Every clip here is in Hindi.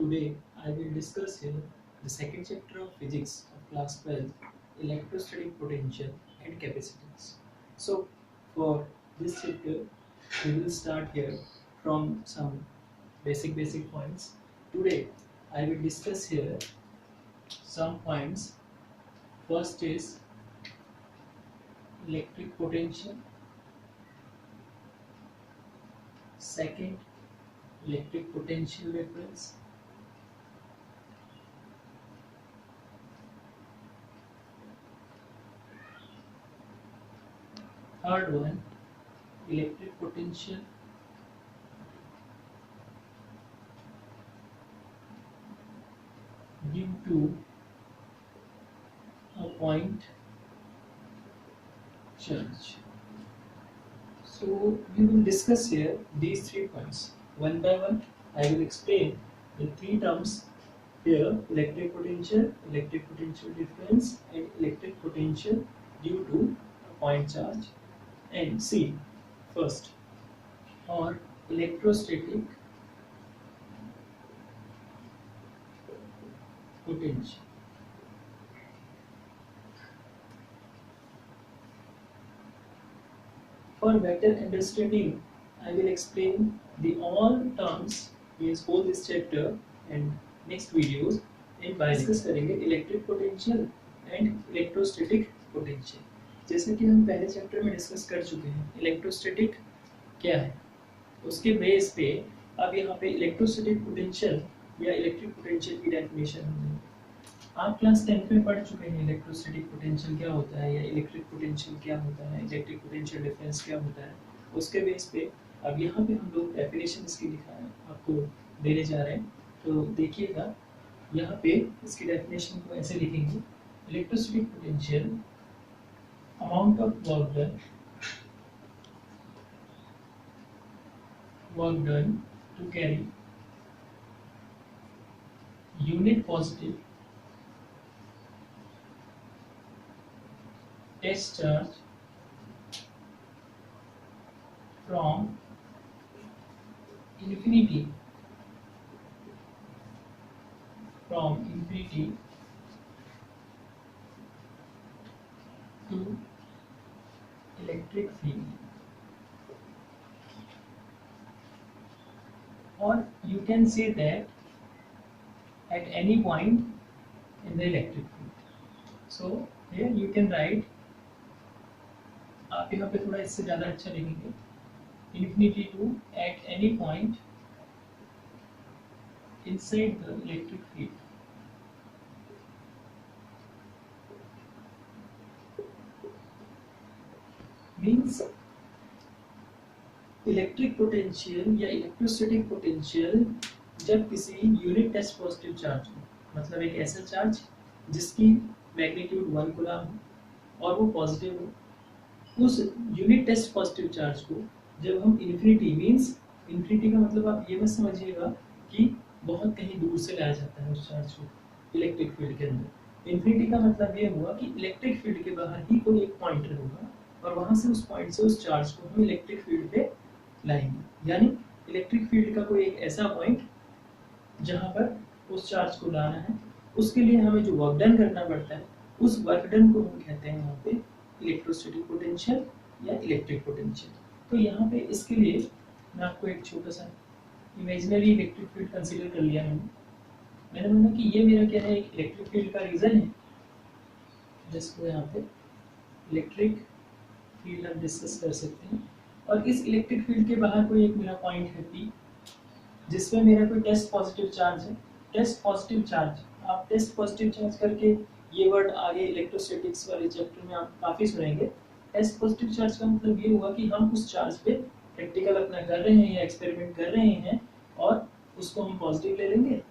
Today I will discuss here the second chapter of physics of class 12, electrostatic potential and capacitance. So for this chapter we will start here from some basic points. Today I will discuss here some points. First is electric potential, second electric potential reference, third one electric potential, due to a point charge. So we will discuss here these 3 points one by one. I will explain the 3 terms here: electric potential difference, and electric potential due to a point charge. And see first, or electrostatic potential. For better understanding, I will explain the all terms, means whole this chapter and next videos, and by discuss करेंगे electric potential and electrostatic potential. जैसे कि हम पहले चैप्टर में डिस्कस कर चुके हैं इलेक्ट्रोस्टैटिक क्या है, उसके बेस पे अब यहाँ पे इलेक्ट्रोस्टैटिक पोटेंशियल या इलेक्ट्रिक पोटेंशियल की डेफिनेशन होगी. आप क्लास 10th में पढ़ चुके हैं इलेक्ट्रोस्टैटिक पोटेंशियल क्या होता है या इलेक्ट्रिक पोटेंशियल क्या होता है, इलेक्ट्रिक पोटेंशियल डिफरेंस क्या होता है. उसके बेस पे अब यहाँ पे हम लोग डेफिनेशन इसकी आपको देने जा रहे हैं. तो देखिएगा यहाँ पे इसकी डेफिनेशन को ऐसे लिखेंगे: electrostatic potential, amount of work done to carry unit positive test charge from infinity to electric field, or you can say that at any point in the electric field. So here you can write, आप यहाँ पे थोड़ा इससे ज़्यादा अच्छा लिखेंगे, infinity to at any point inside the electric field. Means electric potential या इलेक्ट्रोस्टैटिक पोटेंशियल जब किसी यूनिट टेस्ट पॉजिटिव चार्ज हो, मतलब एक ऐसा चार्ज जिसकी मैग्नीट्यूड 1 कूलम हो और वो पॉजिटिव हो, उस यूनिट टेस्ट पॉजिटिव चार्ज को जब हम इन्फिनिटी, मींस इन्फिनिटी का मतलब आप ये मत समझिएगा कि बहुत कहीं दूर से लाया जाता है उस चार्ज को इलेक्ट्रिक फील्ड के अंदर. इन्फिनिटी का मतलब ये हुआ कि इलेक्ट्रिक फील्ड के बाहर ही कोई एक पॉइंटर होगा और वहां से उस पॉइंट से उस चार्ज को हम इलेक्ट्रिक फील्ड पे लाएंगे. यानी इलेक्ट्रिक फील्ड का कोई एक ऐसा पॉइंट जहां पर उस चार्ज को लाना है, उसके लिए हमें जो वर्क डन करना पड़ता है उस वर्क डन को हम कहते हैं यहाँ पे इलेक्ट्रोस्टैटिक पोटेंशियल या इलेक्ट्रिक पोटेंशियल. तो यहाँ पे इसके लिए मैं आपको एक छोटा सा इमेजिनरी इलेक्ट्रिक फील्ड कंसीडर कर लिया. मैंने बोला कि ये मेरा क्या है, एक इलेक्ट्रिक फील्ड का रीजन है जिसको यहाँ पे इलेक्ट्रिक फील्ड हम डिस्कस कर सकते हैं. और इस इलेक्ट्रिक फील्ड के बाहर कोई एक मेरा पॉइंट है P, जिसमें मेरा कोई टेस्ट पॉजिटिव चार्ज है. टेस्ट पॉजिटिव चार्ज, आप टेस्ट पॉजिटिव चार्ज करके ये वर्ड आगे इलेक्ट्रोस्टैटिक्स वाले चैप्टर में आप काफ़ी सुनेंगे. टेस्ट पॉजिटिव चार्ज का मतलब ये हुआ कि हम उस चार्ज पे प्रैक्टिकल अपना कर रहे हैं या एक्सपेरिमेंट कर रहे हैं और उसको हम पॉजिटिव ले लेंगे.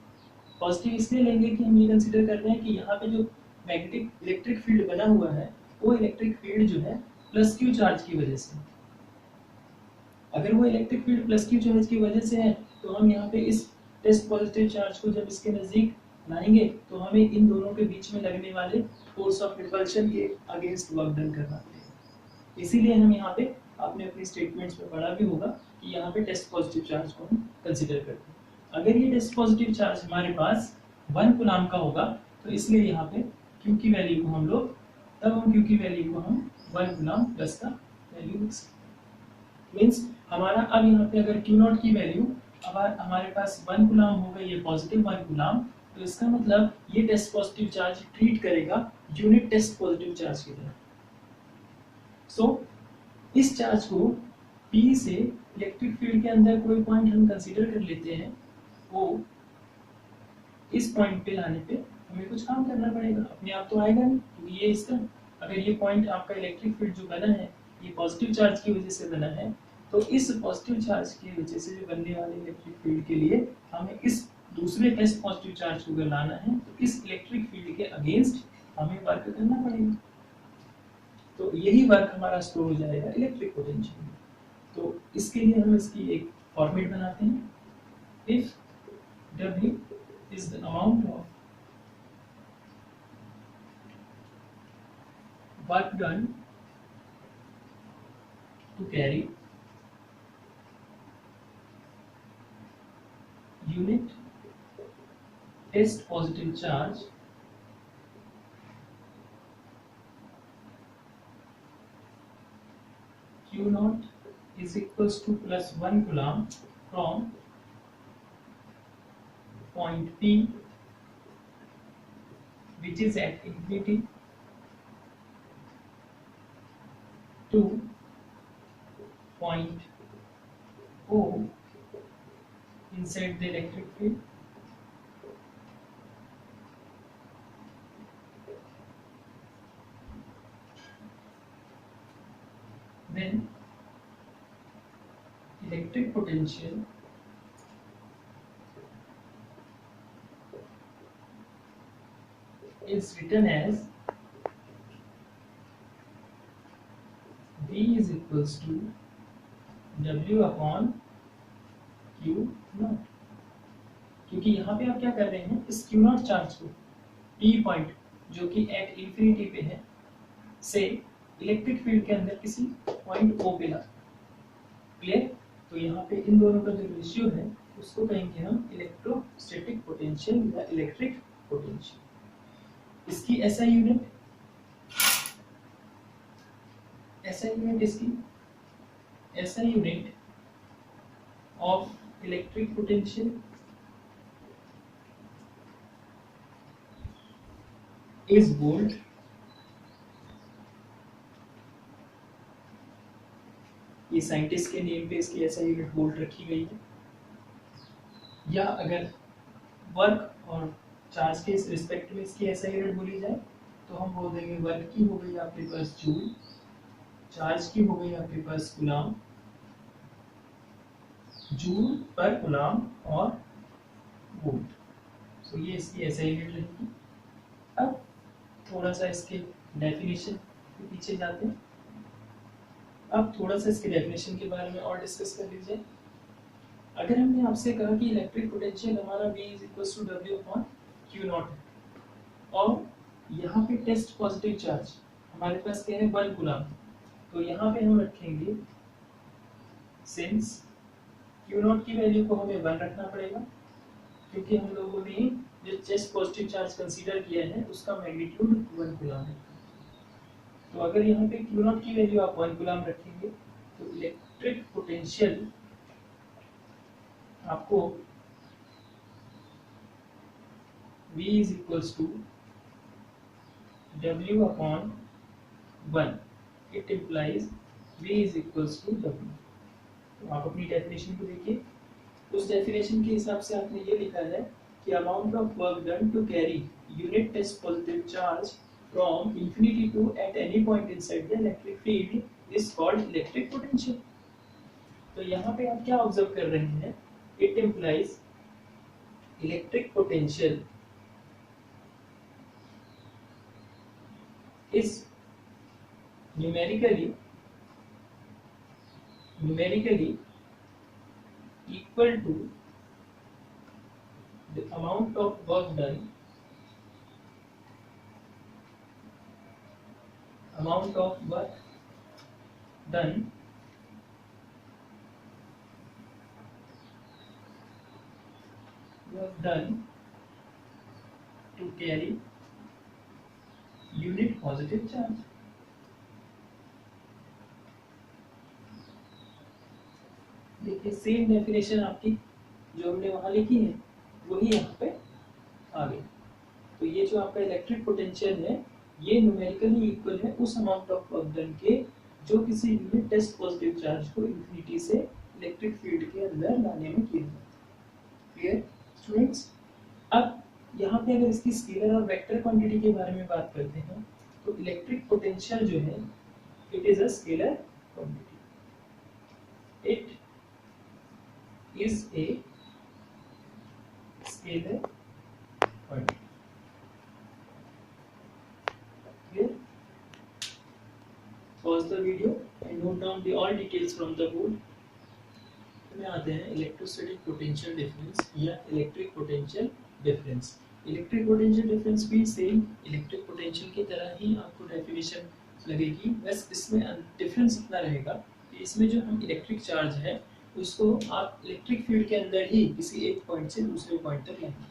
पॉजिटिव इसलिए लेंगे कि हम ये कंसीडर कर रहे हैं कि यहाँ पे जो मैग्नेटिक इलेक्ट्रिक फील्ड बना हुआ है वो इलेक्ट्रिक फील्ड जो है प्लस क्यू चार्ज की वजह से. अगर वो electric field plus Q charge की वजह से है तो हम यहाँ पे इस टेस्ट पॉजिटिव चार्ज को जब इसके नज़दीक लाएंगे तो हमें इन दोनों के बीच में लगने वाले फोर्स ऑफ रिपल्शन के अगेंस्ट वर्क डन करना पड़ेगा. इसीलिए हम यहाँ पे आपने अपनी स्टेटमेंट्स में पढ़ा भी होगा कि यहाँ पे टेस्ट पॉजिटिव चार्ज को हम कंसीडर करते हैं. अगर ये टेस्ट पॉजिटिव चार्ज हमारे पास 1 कूलम का होगा तो इसलिए यहाँ पे Q की वैल्यू को हम लोग Q की वैल्यू को हम 1 कूलम प्लस का वैल्यू लिख सकते। मीन्स हमारा अब यहाँ पे अगर Q नॉट की वैल्यू अब हमारे पास 1 कूलम हो गई, ये पॉजिटिव 1 कूलम, तो इसका मतलब ये टेस्ट पॉजिटिव चार्ज ट्रीट करेगा यूनिट टेस्ट पॉजिटिव चार्ज की तरह। सो इस चार्ज को P से इलेक्ट्रिक फील्ड के अंदर कोई पॉइंट हम कंसीडर कर लेते हैं, वो इस पॉइंट पे लाने पे हमें कुछ काम करना पड़ेगा, अपने आप तो आएगा नहीं, क्योंकि ये इसका अगर ये पॉइंट आपका इलेक्ट्रिक फील्ड जो बना है ये पॉजिटिव चार्ज की वजह से बना है, तो इस पॉजिटिव चार्ज की वजह से बनने वाले इलेक्ट्रिक फील्ड के लिए हमें इस दूसरे टेस्ट पॉजिटिव चार्ज को अगर लाना है तो इस इलेक्ट्रिक फील्ड के अगेंस्ट हमें वर्क करना पड़ेगा। तो यही वर्क हमारा स्टोर हो जाएगा इलेक्ट्रिक पोटेंशियल में। तो इसके लिए हम इसकी एक फॉर्मेट बनाते हैं। If W is the amount of work done to carry unit test positive charge Q naught is equals to plus 1 coulomb from point P, which is at infinity, to point O inside the electric field, then electric potential is written as V is equals to W upon Q not. क्योंकि यहाँ पे आप क्या कर रहे हैं, इस Q नॉट चार्ज को P पॉइंट जो कि एट इंफिनिटी पे है से इलेक्ट्रिक फील्ड के अंदर किसी पॉइंट O पे ला। क्लियर? तो यहाँ पे इन दोनों का जो रेशियो है उसको कहेंगे हम इलेक्ट्रोस्टैटिक पोटेंशियल या इलेक्ट्रिक पोटेंशियल। इसकी SI यूनिट इसकी SI unit of electric potential is volt. ये साइंटिस्ट के नेम पे इसकी SI यूनिट वोल्ट रखी गई है। या अगर वर्क और चार्ज के इस रिस्पेक्ट में इसकी SI यूनिट बोली जाए तो हम बोल देंगे वर्क की हो गई आपके पास जूल, चार्ज की हो गई आपके पास कूलम, जूल पर कूलम और वोल्ट। सो ये इसकी SI यूनिट रहेगी। अब थोड़ा सा इसके डेफिनेशन के पीछे जाते हैं। अब थोड़ा सा इसके डेफिनेशन के बारे में और डिस्कस कर लीजिए। अगर हमने आपसे कहा कि इलेक्ट्रिक पोटेंशियल हमारा V is equals to W upon Q not है और यहाँ पे टेस्ट पॉजिटिव चार्ज हमारे पास क्या है 1 कूलम, तो यहाँ पे हम रखेंगे सिंस Q नॉट की वैल्यू को हमें 1 रखना पड़ेगा, क्योंकि हम लोगों ने जो टेस्ट पॉजिटिव चार्ज कंसीडर किया है उसका मैग्नीट्यूड 1 कूलम है। तो अगर यहाँ पे Q नॉट की वैल्यू आप 1 कूलम रखेंगे तो इलेक्ट्रिक पोटेंशियल आपको V is equals to W upon 1. It implies V is equals to W. तो आप अपनी डेफिनेशन को देखिए। उस डेफिनेशन के हिसाब से आपने ये लिखा है कि amount of work done to carry unit test positive charge from infinity to at any point inside the electric field is called electric potential. तो यहाँ पे आप क्या ऑब्जर्व कर रहे हैं, it implies electric potential is numerically equal to the amount of work done work done to carry unit positive charge. देखिए सेम डेफिनेशन आपकी जो हमने वहां लिखी है वही यहाँ पे आ गई। तो ये जो आपका इलेक्ट्रिक पोटेंशियल है ये न्यूमेरिकली इक्वल है उस अमाउंट ऑफ वर्क डन के जो किसी यूनिट टेस्ट पॉजिटिव चार्ज को इंफिनिटी से इलेक्ट्रिक फील्ड के अंदर लाने में किया जाता है। Clear students? अब यहाँ पे अगर इसकी स्केलर और वेक्टर क्वांटिटी के बारे में बात करते हैं तो इलेक्ट्रिक पोटेंशियल जो है it is a scalar quantity, it is a scalar quantity. Clear? Pause the video and note down the all details from the board. में आते हैं इलेक्ट्रोस्टैटिक पोटेंशियल डिफरेंस या electric potential difference. Electric potential difference भी सेम इलेक्ट्रिक पोटेंशियल की तरह ही आपको डेफिनेशन लगेगी, बस इसमें डिफरेंस इतना रहेगा कि इसमें जो हम इलेक्ट्रिक चार्ज है उसको आप इलेक्ट्रिक फील्ड के अंदर ही किसी एक पॉइंट से दूसरे पॉइंट तक लाएंगे।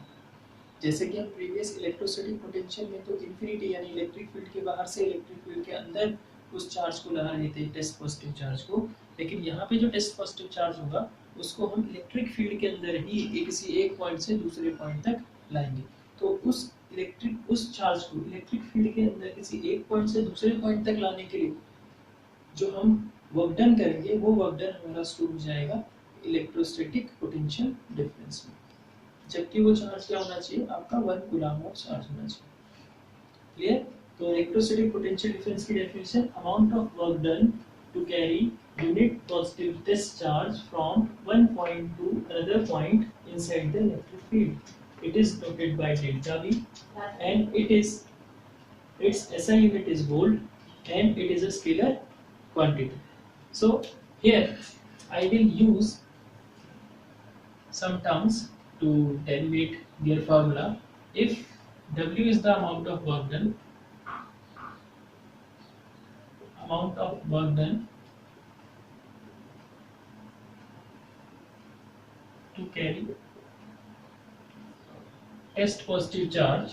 जैसे कि हम प्रीवियस इलेक्ट्रोस्टैटिक पोटेंशियल में तो इन्फिनिटी यानी इलेक्ट्रिक फील्ड के बाहर से इलेक्ट्रिक फील्ड के अंदर उस चार्ज को ला रहे थे, टेस्ट पॉजिटिव चार्ज को, लेकिन यहाँ पे जो टेस्ट पॉजिटिव चार्ज होगा उसको हम इलेक्ट्रिक फील्ड के अंदर ही किसी एक पॉइंट से दूसरे पॉइंट तक लाएंगे। तो उस चार्ज को इलेक्ट्रिक फील्ड के अंदर किसी एक पॉइंट से दूसरे पॉइंट तक लाने के लिए जो हम वर्क डन करेंगे वो वर्क डन हमारा स्टोर हो जाएगा इलेक्ट्रोस्टैटिक पोटेंशियल डिफरेंस में, जबकि वो चार्ज क्या होना चाहिए आपका 1 कूलम ऑफ चार्ज होना चाहिए। क्लियर? तो इलेक्ट्रोस्टैटिक पोटेंशियल डिफरेंस की definition amount of work done to carry unit positive test charge from one point to another point inside the electric field. It is noted by delta V and its SI unit is volt and it is a scalar quantity. So here I will use some terms to derivate their formula. If W is the amount of work done to carry test positive charge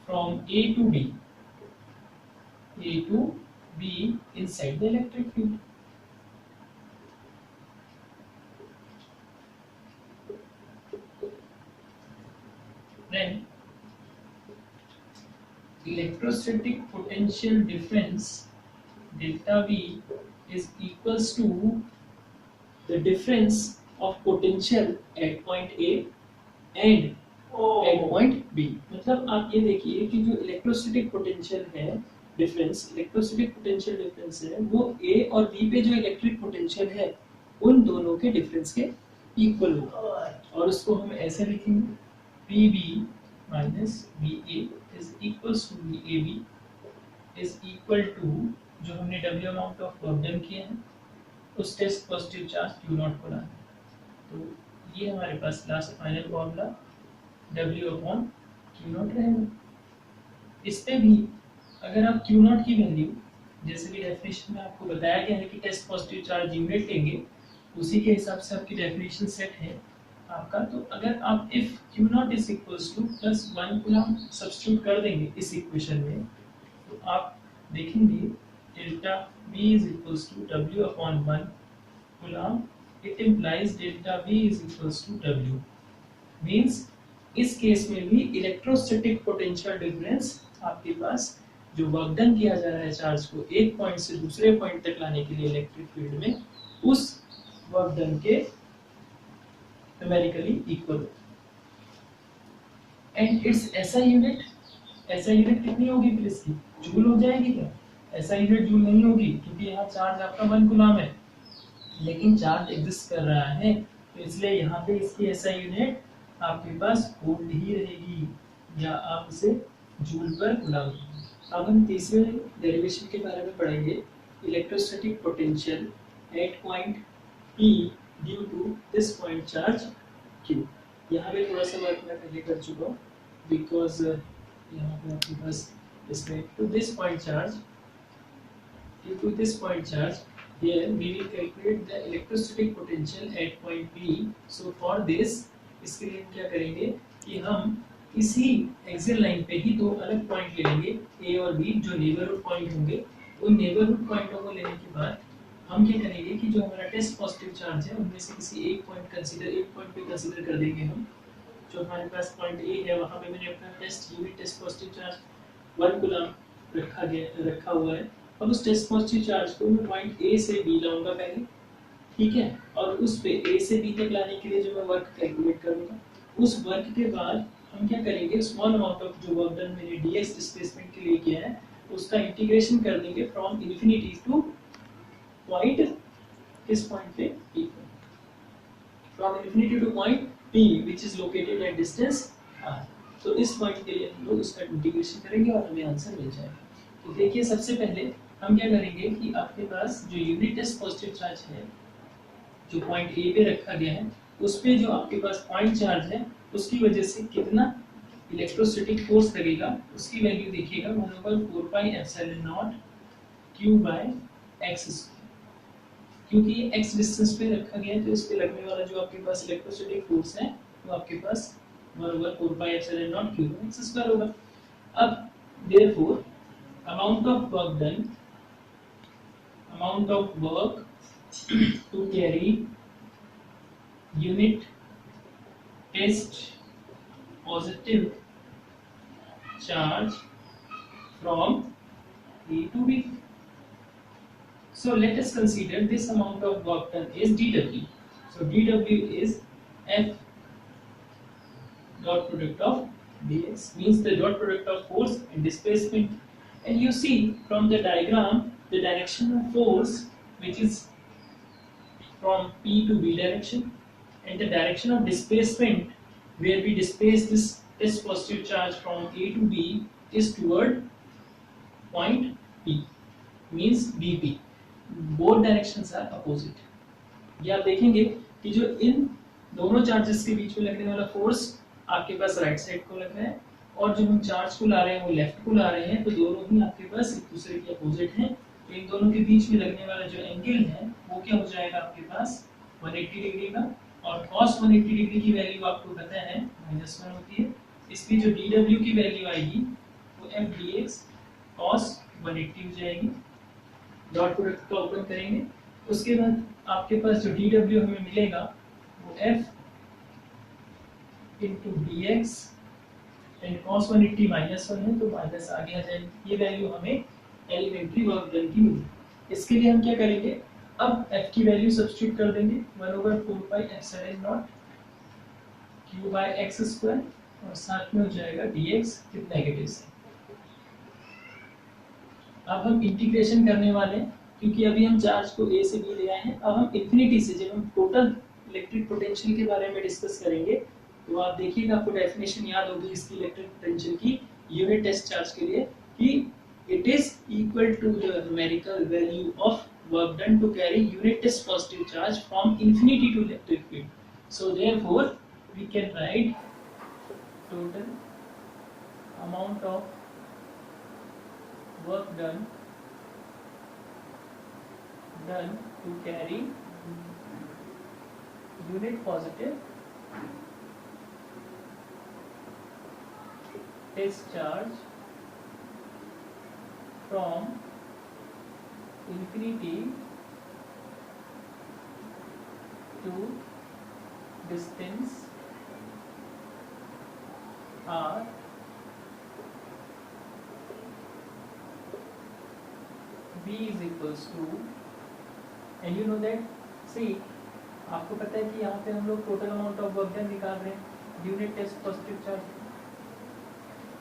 from A to B inside the electric field. Then electrostatic potential difference delta V is equals to the difference of potential at point A and at point B। मतलब आप ये देखिए कि जो इलेक्ट्रोस्टैटिक पोटेंशियल है इलेक्ट्रोस्टैटिक पोटेंशियल डिफरेंस है वो A और B पे जो इलेक्ट्रिक पोटेंशियल है उन दोनों के डिफरेंस के इक्वल होगा और उसको हम ऐसे लिखेंगे PB minus VA is equals to VAB is equal to जो हमने W amount of work done किया है उस test positive charge Q naught को लाना है। तो ये हमारे पास last final formula W upon Q naught रहेगा। इस पे भी अगर आप Q नॉट की वैल्यू जैसे कि डेफिनेशन में आपको बताया गया है कि टेस्ट पॉजिटिव चार्ज यूनिट लेंगे उसी के हिसाब से आपकी डेफिनेशन सेट है आपका। तो अगर आप if Q naught is equals to plus 1 coulomb substitute कर देंगे इस इक्वेशन में तो आप देखेंगे delta V is equals to W upon 1 coulomb. It implies delta V is equals to W means इस केस में भी इलेक्ट्रोस्टैटिक पोटेंशियल डिफरेंस आपके पास जो वर्क डन किया जा रहा है चार्ज को एक पॉइंट से दूसरे पॉइंट तक लाने के लिए इलेक्ट्रिक फील्ड में उस वर्क डन के numerically equal and its SI unit कितनी होगी फिर इसकी जूल हो जाएगी क्या? SI यूनिट जूल नहीं होगी क्योंकि यहाँ चार्ज आपका 1 कूलम है लेकिन चार्ज एग्जिस्ट कर रहा है तो इसलिए यहाँ पे इसकी SI यूनिट आपके पास वोल्ट ही रहेगी या आप इसे जूल पर कूलम। अब हम तीसरे डेरिवेशन के बारे में पढ़ेंगे electrostatic potential at point P due to this point charge Q। यहाँ पे थोड़ा सा वर्क मैं पहले कर चुका हूँ बिकॉज यहाँ पे आपके पास इसमें to this point charge due to this point charge, here we will calculate the electrostatic potential at point P. So for this, इसके लिए हम क्या करेंगे कि हम इसी एक्सियल लाइन पे ही दो अलग पॉइंट ले लेंगे A और B, जो नेबरहुड पॉइंट होंगे। उन नेबरहुड पॉइंटों को लेने के बाद हम क्या करेंगे कि जो हमारा टेस्ट पॉजिटिव चार्ज है उनमें से किसी एक पॉइंट पे कंसीडर कर देंगे हम। जो हमारे पास पॉइंट ए है वहाँ पे मैंने अपना unit test positive charge 1 coulomb रखा हुआ है। अब उस टेस्ट पॉजिटिव चार्ज को मैं पॉइंट ए से बी लाऊंगा पहले, ठीक है, और उस पे ए से बी तक लाने के लिए जो मैं वर्क कैलकुलेट करूंगा, उस वर्क के बाद हम क्या करेंगे, स्मॉल अमाउंट ऑफ जो वर्क डन मैंने dx डिस्प्लेसमेंट के लिए किया है उसका इंटीग्रेशन कर देंगे फ्रॉम इन्फिनिटी टू पॉइंट, किस पॉइंट पे P, from infinity two point P which is located at distance r। तो इस पॉइंट के लिए हम लोग उसका इंटीग्रेशन करेंगे और हमें आंसर मिल जाएगा। तो देखिए सबसे पहले हम क्या करेंगे कि आपके पास जो यूनिट टेस्ट पॉजिटिव चार्ज है जो पॉइंट ए पे रखा गया है, उस पे जो आपके पास पॉइंट चार्ज है उसकी वजह से कितना इलेक्ट्रोस्टैटिक फोर्स लगेगा उसकी वैल्यू देखिएगा 1/4πε0 q/x²। क्योंकि ये x डिस्टेंस पे रखा गया है तो इस पे लगने वाला जो आपके पास इलेक्ट्रोस्टैटिक फोर्स है वो आपके पास 1/4πε0 q/x² होगा। अब therefore amount of work to carry unit test positive charge from A to B. So let us consider this amount of work done is dW. So dW is F dot product of dx, means the dot product of force and displacement. And you see from the diagram the direction of force which is from P to B direction, and the direction of displacement where we displace this test positive charge from A to B is toward point P, means BP. Both directions are opposite. ये आप देखेंगे कि जो इन दोनों चार्जेस के बीच में लगने वाला फोर्स आपके पास राइट साइड को लग रहा है और जो हम चार्ज को ला रहे हैं वो लेफ्ट को ला रहे हैं, तो दोनों ही आपके पास एक दूसरे के अपोजिट हैं। तो इन दोनों के बीच में लगने वाला जो एंगल है वो क्या हो जाएगा आपके पास 180 डिग्री का, और cos 180 डिग्री की वैल्यू आपको पता है -1 होती है, इसलिए जो dw की वैल्यू आएगी वो f dx cos 180 हो जाएगी। डॉट प्रोडक्ट को ओपन करेंगे, उसके बाद आपके पास जो dw हमें मिलेगा वो f into dx and cos 180 -1 है तो माइनस आगे आ जाएगी। ये वैल्यू हमें एलिमेंट्री वर्क डन की मिली। इसके लिए हम क्या करेंगे, अब f की वैल्यू सब्स्टिट्यूट कर देंगे 1/4πε0 q/x² और साथ में हो जाएगा dx विद नेगेटिव से। अब हम इंटीग्रेशन करने वाले हैं क्योंकि अभी हम चार्ज को a से b ले आए हैं। अब हम इंफिनिटी से जब हम टोटल इलेक्ट्रिक पोटेंशियल के बारे में डिस्कस करेंगे तो आप देखिएगा आपको डेफिनेशन याद होगी इसकी इलेक्ट्रिक पोटेंशियल की यूनिट टेस्ट चार्ज के लिए कि it is equal to the numerical value of work done to carry unit test positive charge from infinity to electric field. So therefore we can write total amount of work done to carry unit positive test charge from infinity to distance r b is equals to, and you know that, see आपको पता है कि यहाँ पे हम लोग total amount of work done निकाल रहे हैं यूनिट टेस्ट पॉजिटिव चार्ज।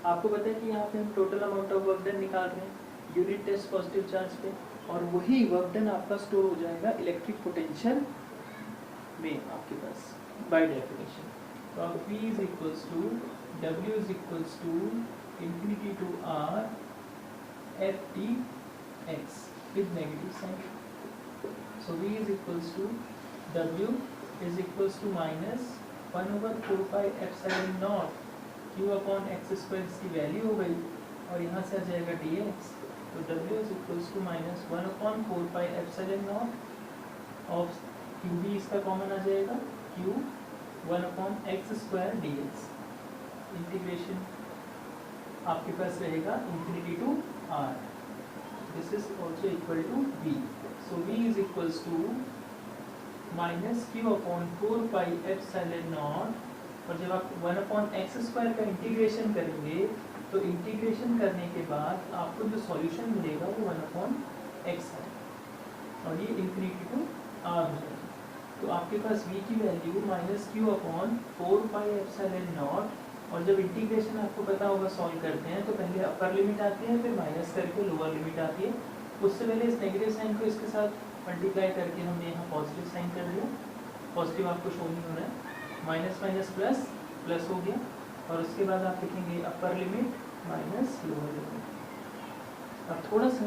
आपको पता है कि यहाँ पे हम total amount of work done निकाल रहे हैं यूनिट टेस्ट पॉजिटिव चार्ज पे, और वही वर्क डन आपका स्टोर हो जाएगा इलेक्ट्रिक पोटेंशियल में आपके पास बाय डेफिनेशन। तो अब V is equals to W is equals to infinity to R F T X with negative sign. So V is equals to W is equals to -1/4πε0 q/x² की वैल्यू हो गई और यहाँ से आ जाएगा dx तो W is equals to minus 1/4πε0 of Q भी इसका कॉमन आ जाएगा, Q 1/x² dx। इंटीग्रेशन आपके पास रहेगा infinity to r, this is also equal to v। So v is equals to minus Q/4πε0, और जब आप 1/x² का इंटीग्रेशन करेंगे तो इंटीग्रेशन करने के बाद आपको जो सॉल्यूशन मिलेगा वो 1/x है, और ये इंफिनिटी टू r हो जाएगा। तो आपके पास v की वैल्यू माइनस Q/4πε0, और जब इंटीग्रेशन आपको पता होगा सॉल्व करते हैं तो पहले अपर लिमिट आती है, फिर माइनस करके लोअर लिमिट आती है। उससे पहले इस नेगेटिव साइन को इसके साथ मल्टीप्लाई करके हमने यहाँ पॉजिटिव साइन कर दिया, पॉजिटिव आपको शो नहीं हो रहा है, माइनस माइनस प्लस प्लस हो गया, और उसके बाद आप लिखेंगे upper limit minus lower limit. अब थोड़ा सा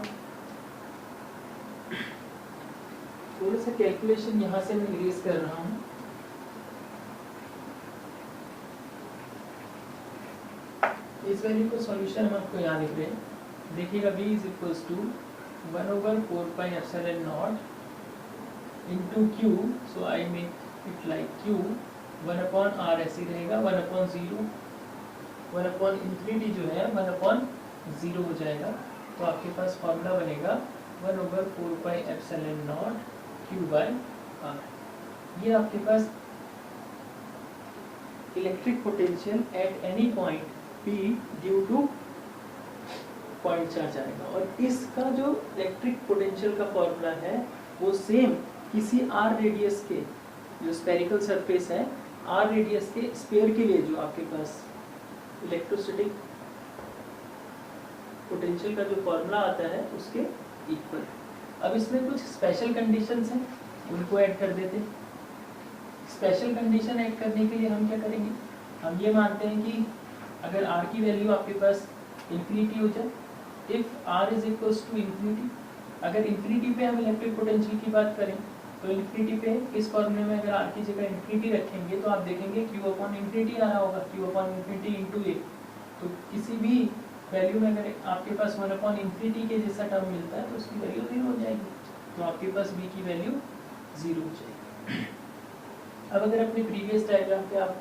कैलकुलेशन यहाँ से मैं इरेज कर रहा हूँ। इस वैल्यू को सॉल्यूशन हम आपको यहाँ लिख रहे हैं, देखिएगा v is equals to 1/4πε0 into q, so I make it like q 1/r ऐसे रहेगा, 1/0, 1/∞ जो है 1/0 हो जाएगा। तो आपके पास फॉर्मूला बनेगा 1/4πε0 q/r। ये आपके पास electric potential at any point P due to point charge आएगा, और इसका जो इलेक्ट्रिक पोटेंशियल का फॉर्मूला है वो सेम किसी r रेडियस के जो स्फेरिकल सरफेस है r रेडियस के स्फीयर के लिए जो आपके पास इलेक्ट्रोस्टैटिक पोटेंशियल का जो फॉर्मूला आता है उसके इक्वल। अब इसमें कुछ स्पेशल कंडीशंस हैं, उनको ऐड कर देते हैं। स्पेशल कंडीशन ऐड करने के लिए हम क्या करेंगे, हम ये मानते हैं कि अगर r की वैल्यू आपके पास इंफिनिटी हो जाए, if r is equals to infinity, अगर इंफिनिटी पे हम इलेक्ट्रिक पोटेंशियल की बात करें तो इंफिनिटी पे इस फॉर्मूले में अगर r की जगह इंफिनिटी रखेंगे तो आप देखेंगे q/इंफिनिटी आ रहा होगा, q/इंफिनिटी इंटू a। तो किसी भी वैल्यू में अगर आपके पास 1/इंफिनिटी के जैसा टर्म मिलता है तो उसकी वैल्यू 0 हो जाएगी, तो आपके पास v की वैल्यू 0 हो जाएगी। अब अगर अपने प्रीवियस डायग्राम पे आप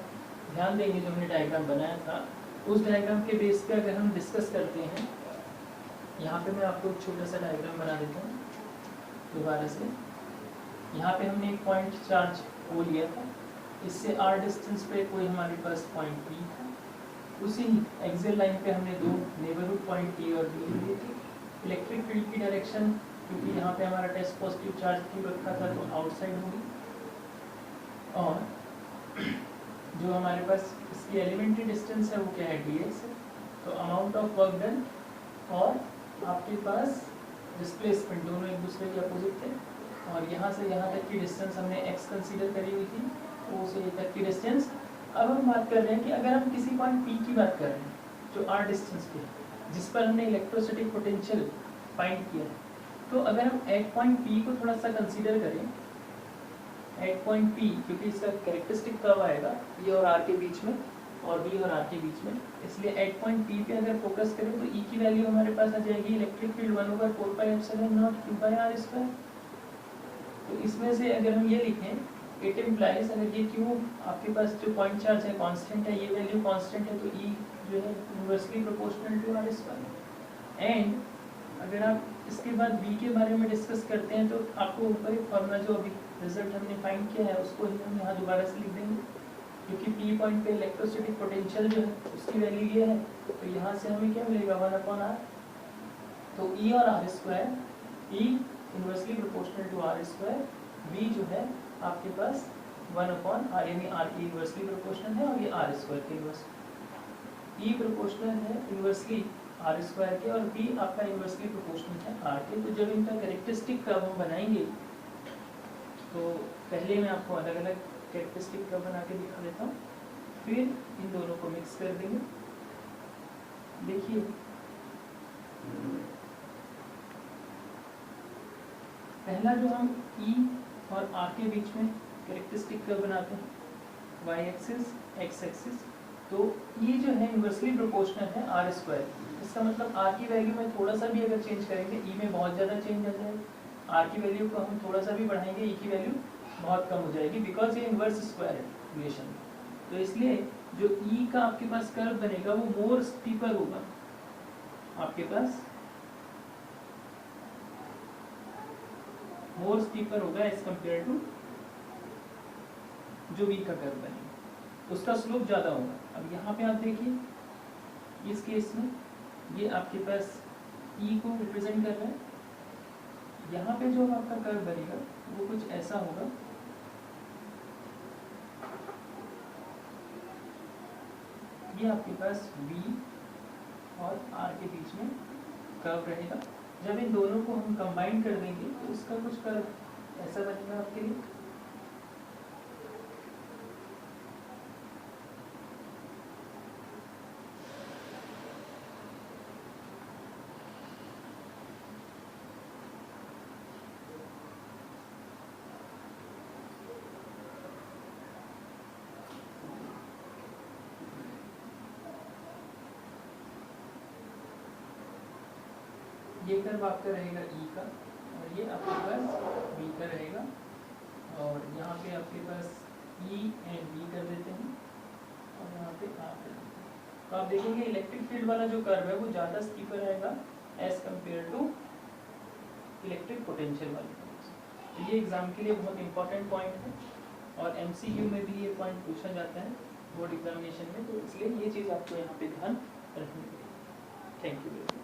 ध्यान देंगे, जो हमने डायग्राम बनाया था उस डायग्राम के बेस पे अगर हम डिस्कस करते हैं, यहाँ पे मैं आपको एक छोटा सा डायग्राम बना देता हूँ दोबारा से। यहाँ पे हमने एक पॉइंट चार्ज O लिया था, इससे r डिस्टेंस पे कोई हमारे पास पॉइंट P था, उसी एक्सियल लाइन पे हमने दो नेबरहुड पॉइंट P और B लिए थे। इलेक्ट्रिक फील्ड की डायरेक्शन, क्योंकि यहाँ पे हमारा टेस्ट पॉजिटिव चार्ज क्यों रखा था तो आउटसाइड होगी, और जो हमारे पास इसकी एलिमेंट्री डिस्टेंस है वो क्या है dx है। तो अमाउंट ऑफ वर्क डन और आपके पास डिस्प्लेसमेंट दोनों एक दूसरे के अपोजिट थे, और यहाँ से यहाँ तक की डिस्टेंस हमने x कंसीडर करी हुई थी, O से A तक की डिस्टेंस। अब हम बात कर रहे हैं कि अगर हम किसी पॉइंट P की बात कर रहे हैं जो r डिस्टेंस पे है, जिस पर हमने इलेक्ट्रोस्टैटिक पोटेंशियल फाइंड किया है, तो अगर हम एट पॉइंट P को थोड़ा सा कंसीडर करें, एट पॉइंट P, क्योंकि इसका कैरेक्टरिस्टिक कर्व आएगा E और R के बीच में और B और R के बीच में, इसलिए एट पॉइंट P पे अगर फोकस करें तो E की वैल्यू हमारे पास आ जाएगी इलेक्ट्रिक फील्ड 1/4πε0 q/r²। तो इसमें से अगर हम ये लिखें, इट इम्प्लाइज अगर ये Q आपके पास जो पॉइंट चार्ज है कांस्टेंट है, ये वैल्यू कांस्टेंट है, तो E जो है inversely proportional to r²। And अगर आप इसके बाद B के बारे में डिस्कस करते हैं तो आपको ऊपर एक फॉर्मूला जो अभी रिजल्ट हमने फाइंड किया है उसको ही हम यहाँ दोबारा से लिख देंगे, क्योंकि P पॉइंट पे इलेक्ट्रोस्टैटिक पोटेंशियल जो है उसकी वैल्यू ये है, तो यहाँ से हमें क्या मिलेगा 1/r। तो E और r², E inversely proportional to r², B जो है आपके पास 1/r, यानी r की इनवर्सली प्रोपोर्शनल है और ये r² के इनवर्स। E प्रोपोर्शनल है इनवर्सली r² के और B आपका इनवर्सली प्रोपोर्शनल है r के। तो जब इनका कैरेक्टरिस्टिक कर्व हम बनाएंगे तो पहले मैं आपको अलग अलग कैरेक्टरिस्टिक कर्व बना के दिखा देता हूँ, फिर इन दोनों को मिक्स कर देंगे। देखिए पहला जो हम E और R के बीच में कैरेक्टरिस्टिक कर्व बनाते हैं, y एक्सिस x एक्सिस, तो ये जो है इन्वर्सली प्रोपोर्शनल है आर स्क्वायर। इसका मतलब आर की वैल्यू में थोड़ा सा भी अगर चेंज करेंगे ई में बहुत ज़्यादा चेंज आ जाएगा, आर की वैल्यू को हम थोड़ा सा भी बढ़ाएंगे ई की वैल्यू बहुत कम हो जाएगी, बिकॉज ये इन्वर्स स्क्वायर है रिलेशन। तो इसलिए जो ई का आपके पास कर्व बनेगा वो मोर स्टीपर होगा, आपके पास मोर स्टीपर होगा एज कंपेयर टू जो वी का कर्व बनेगा, उसका स्लोप ज़्यादा होगा। अब यहाँ पे आप देखिए इस केस में ये आपके पास ई को रिप्रेजेंट कर रहा है, यहाँ पे जो आपका कर्व बनेगा वो कुछ ऐसा होगा, ये आपके पास V और R के बीच में कर्व रहेगा। जब इन दोनों को हम कंबाइन कर देंगे तो इसका कुछ कर्व ऐसा बनेगा आपके लिए। ये कर्व आपका रहेगा ई का और ये आपके पास बी का रहेगा, और यहाँ पे आपके पास ई एंड बी कर देते हैं और यहाँ पे आर कर देते हैं। तो आप देखेंगे इलेक्ट्रिक फील्ड वाला जो कर्व है वो ज़्यादा स्टीपर आएगा as compare to electric potential वाले कर्व। तो ये एग्जाम के लिए बहुत इंपॉर्टेंट पॉइंट है और MCQ में भी ये पॉइंट पूछा जाता है बोर्ड एग्जामिनेशन में, तो इसलिए ये चीज़ आपको यहाँ पे ध्यान रखनी है। Thank you.